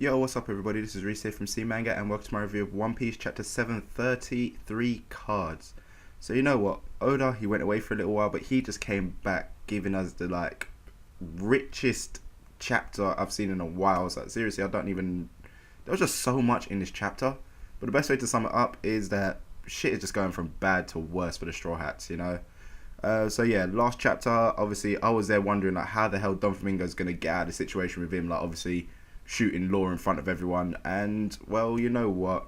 Yo, what's up everybody? This is Reese here from CeeManga and welcome to my review of One Piece chapter 733 cards. So you know what, Oda, he went away for a little while, but he just came back giving us the richest chapter I've seen in a while. So seriously, there was just so much in this chapter. But the best way to sum it up is that shit is just going from bad to worse for the Straw Hats, you know? So yeah, last chapter, obviously I was there wondering like how the hell Don Flamingo's gonna get out of the situation with him, like obviously shooting Law in front of everyone. And well, you know what,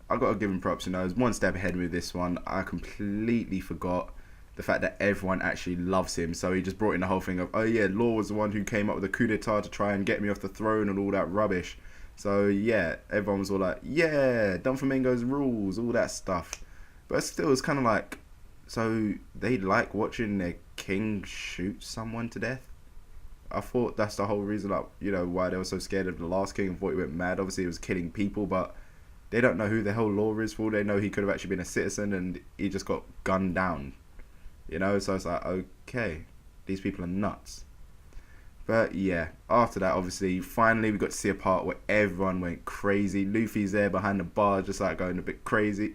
I gotta give him props. You know, I was one step ahead with this one. I completely forgot the fact that everyone actually loves him, so he just brought in the whole thing of, oh yeah, Law was the one who came up with the coup d'etat to try and get me off the throne and all that rubbish. So yeah, everyone was all like, yeah, Don Flamingo's rules, all that stuff. But still, it's kind of like, so they like watching their king shoot someone to death? I thought that's the whole reason, like, you know, why they were so scared of the last king and thought he went mad. Obviously, he was killing people, but they don't know who the hell Law is. For all they know, he could have actually been a citizen and he just got gunned down. You know, so it's like, okay, these people are nuts. But yeah, after that, obviously, finally we got to see a part where everyone went crazy. Luffy's there behind the bar, just like going a bit crazy,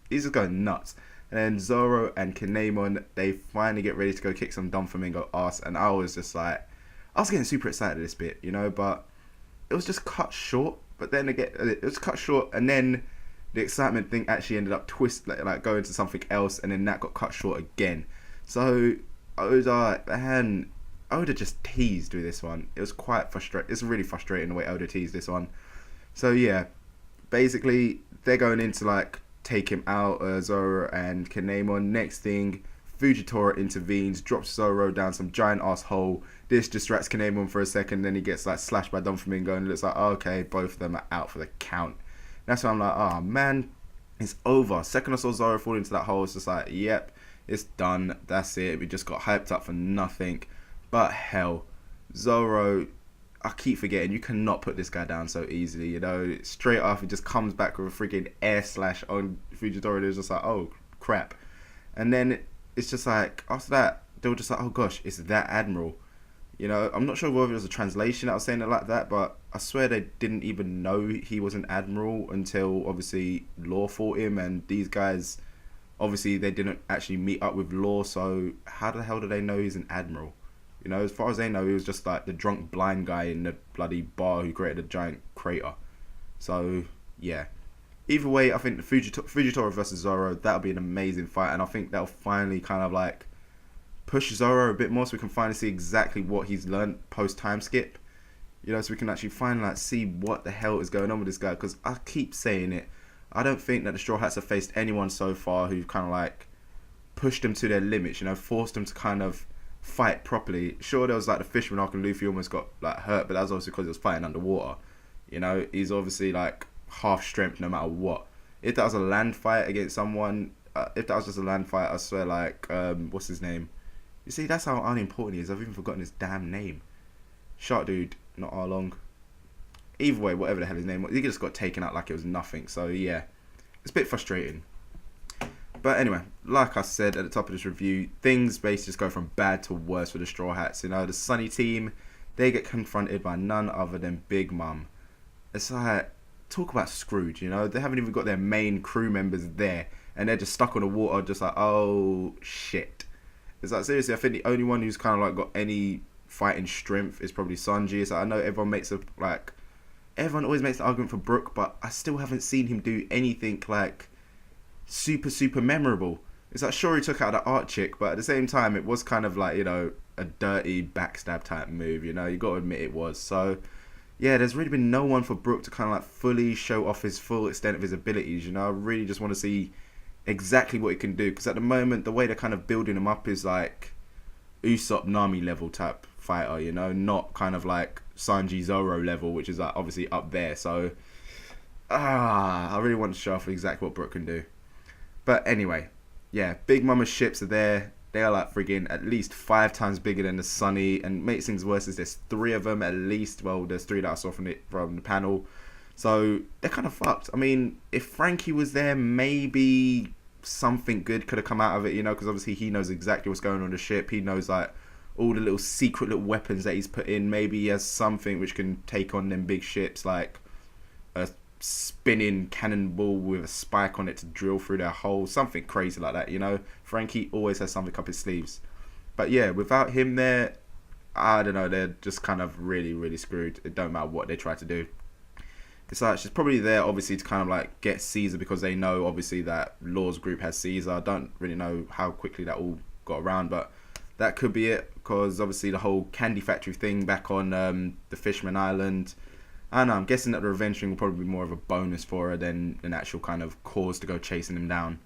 he's just going nuts. And then Zoro and Kinemon, they finally get ready to go kick some Don Flamingo ass, and I was just like, I was getting super excited at this bit, you know, but it was just cut short. But then again, it was cut short, and then the excitement thing actually ended up like going to something else, and then that got cut short again. So Oda just teased with this one. It was quite frustrating. It's really frustrating the way Oda teased this one. So yeah, basically they're going in to like take him out, Zoro and Kinemon. Next thing, Fujitora intervenes, drops Zoro down some giant ass hole. This distracts Kinemon for a second, then he gets like slashed by Don Flamingo, and it looks like, oh, okay, both of them are out for the count. That's why I'm like, oh man, it's over. Second I saw Zoro fall into that hole, it's just like, yep, it's done. That's it. We just got hyped up for nothing. But hell, Zoro, I keep forgetting, you cannot put this guy down so easily, you know. Straight off, he just comes back with a freaking air slash on Fujitora. It's just like, oh crap. And then it's just like, after that, they were just like, oh gosh, it's that Admiral. You know, I'm not sure whether it was a translation that was saying it like that, but I swear they didn't even know he was an Admiral until obviously Law fought him, and these guys, obviously they didn't actually meet up with Law, so how the hell do they know he's an Admiral? You know, as far as they know, he was just like the drunk blind guy in the bloody bar who created a giant crater. So, yeah. Either way, I think the Fujitora versus Zoro, that'll be an amazing fight, and I think that'll finally kind of like push Zoro a bit more, so we can finally see exactly what he's learned post time skip. You know, so we can actually finally like see what the hell is going on with this guy, because I keep saying it, I don't think that the Straw Hats have faced anyone so far who've kind of like pushed them to their limits, you know, forced them to kind of fight properly. Sure, there was like the fisherman arc and Luffy almost got like hurt, but that was obviously because he was fighting underwater. You know, he's obviously like half strength no matter what. If that was a land fight against someone, if that was just a land fight, I swear, like, what's his name? You see, that's how unimportant he is. I've even forgotten his damn name. Shark dude, not Arlong. Either way, whatever the hell his name was, he just got taken out like it was nothing. So yeah, it's a bit frustrating. But anyway, like I said at the top of this review, things basically just go from bad to worse for the Straw Hats. You know, the Sunny team, they get confronted by none other than Big Mom. It's like, talk about screwed, you know? They haven't even got their main crew members there, and they're just stuck on the water, just like, oh shit. It's like, seriously, I think the only one who's kind of like got any fighting strength is probably Sanji. It's like, I know everyone always makes the argument for Brook, but I still haven't seen him do anything like super memorable. It's like, sure, he took out the art chick, but at the same time it was kind of like, you know, a dirty backstab type move, you know, you gotta admit it was. So yeah, there's really been no one for Brook to kind of like fully show off his full extent of his abilities, you know. I really just want to see exactly what he can do, because at the moment the way they're kind of building him up is like Usopp Nami level type fighter, you know, not kind of like Sanji Zoro level, which is like obviously up there. So I really want to show off exactly what Brook can do. But anyway, yeah, Big Mama's ships are there. They are like friggin' at least 5 times bigger than the Sunny, and makes things worse is there's 3 of them at least. Well, there's 3 that I saw from the panel. So they're kind of fucked. I mean, if Frankie was there, maybe something good could have come out of it, you know, because obviously he knows exactly what's going on the ship. He knows like all the little secret little weapons that he's put in. Maybe he has something which can take on them big ships, like a spinning cannonball with a spike on it to drill through their hull, something crazy like that, you know. Frankie always has something up his sleeves. But yeah, without him there, I don't know, they're just kind of really, really screwed. It don't matter what they try to do. It's like she's probably there obviously to kind of like get Caesar, because they know obviously that Law's group has Caesar. I don't really know how quickly that all got around, but that could be it, because obviously the whole candy factory thing back on the Fishman Island, I don't know, I'm guessing that the revenge thing will probably be more of a bonus for her than an actual kind of cause to go chasing him down.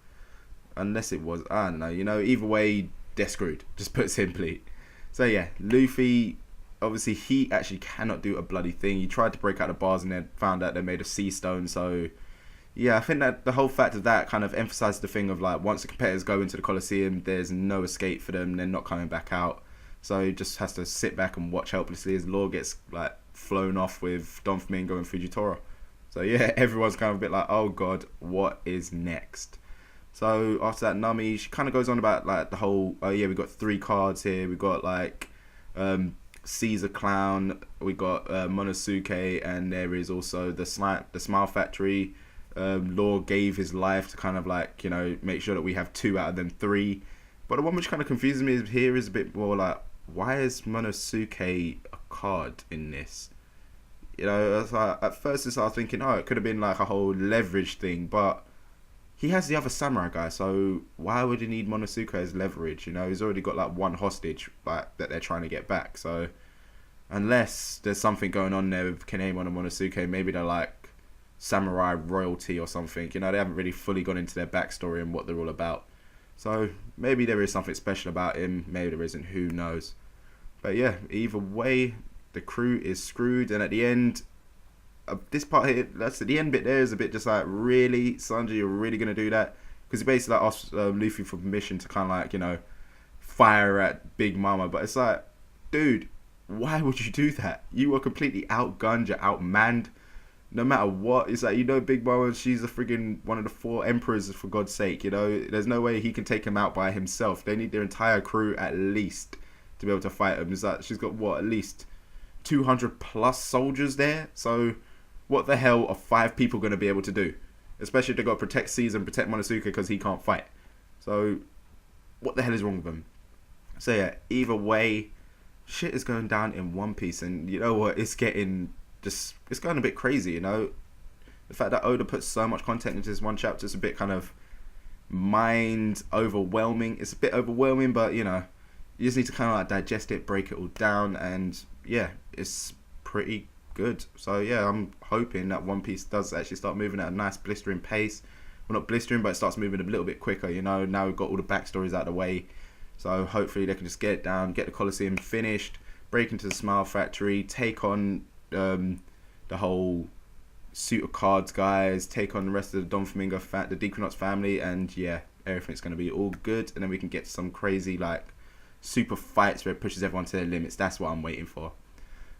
Unless it was, I don't know, you know, either way, they're screwed, just put simply. So yeah, Luffy, obviously he actually cannot do a bloody thing. He tried to break out the bars and then found out they're made of sea stone. So yeah, I think that the whole fact of that kind of emphasized the thing of like, once the competitors go into the Colosseum, there's no escape for them. They're not coming back out. So he just has to sit back and watch helplessly as Law gets like flown off with Don Flamingo and Fujitora. So yeah, everyone's kind of a bit like, oh god, what is next? So after that, Nami, she kind of goes on about like the whole, oh yeah, we got 3 cards here. We got like Caesar Clown, we got Monosuke, and there is also the Smile Factory. Law gave his life to kind of like, you know, make sure that we have 2 out of them 3. But the one which kind of confuses me here is a bit more like, why is Monosuke a card in this? You know, at first I was thinking, oh, it could have been like a whole leverage thing, but he has the other samurai guy, so why would he need Monosuke as leverage? You know, he's already got like 1 hostage like that they're trying to get back. So unless there's something going on there with Kinemon and Monosuke, maybe they're like samurai royalty or something. You know, they haven't really fully gone into their backstory and what they're all about. So maybe there is something special about him, maybe there isn't, who knows. But yeah, either way, the crew is screwed, and at the end, this part here, that's the end bit there is a bit just like, really, Sanji, you're really going to do that? Because he basically like asked Luffy for permission to kind of like, you know, fire at Big Mama, but it's like, dude, why would you do that? You were completely outgunned, you're outmanned, no matter what. It's like, you know, Big Mama, she's a friggin' one of the 4 emperors, for God's sake, you know, there's no way he can take him out by himself. They need their entire crew at least to be able to fight him. It's like, she's got what, at least 200 plus soldiers there, so what the hell are 5 people going to be able to do? Especially if they've got to protect Caesar and protect Monosuke because he can't fight. So, what the hell is wrong with them? So yeah, either way, shit is going down in One Piece. And you know what? It's getting just, it's going a bit crazy, you know? The fact that Oda puts so much content into this one chapter is a bit kind of mind overwhelming. It's a bit overwhelming, but you know, you just need to kind of like digest it, break it all down. And yeah, it's pretty good. So yeah, I'm hoping that One Piece does actually start moving at a nice blistering pace. Well, not blistering, but it starts moving a little bit quicker, you know. Now we've got all the backstories out of the way, so hopefully they can just get it down, get the Colosseum finished, break into the Smile Factory, take on the whole suit of cards guys, take on the rest of the Don Flamingo the Dequinox family, and yeah, everything's going to be all good. And then we can get some crazy like super fights where it pushes everyone to their limits. That's what I'm waiting for.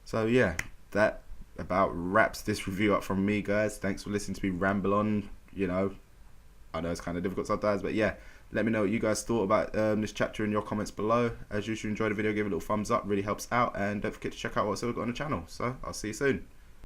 So yeah, that about wraps this review up from me, guys. Thanks for listening to me ramble on. You know, I know it's kind of difficult sometimes, but yeah, let me know what you guys thought about this chapter in your comments below. As usual, enjoy the video, give it a little thumbs up, really helps out, and don't forget to check out what's still got on the channel. So I'll see you soon.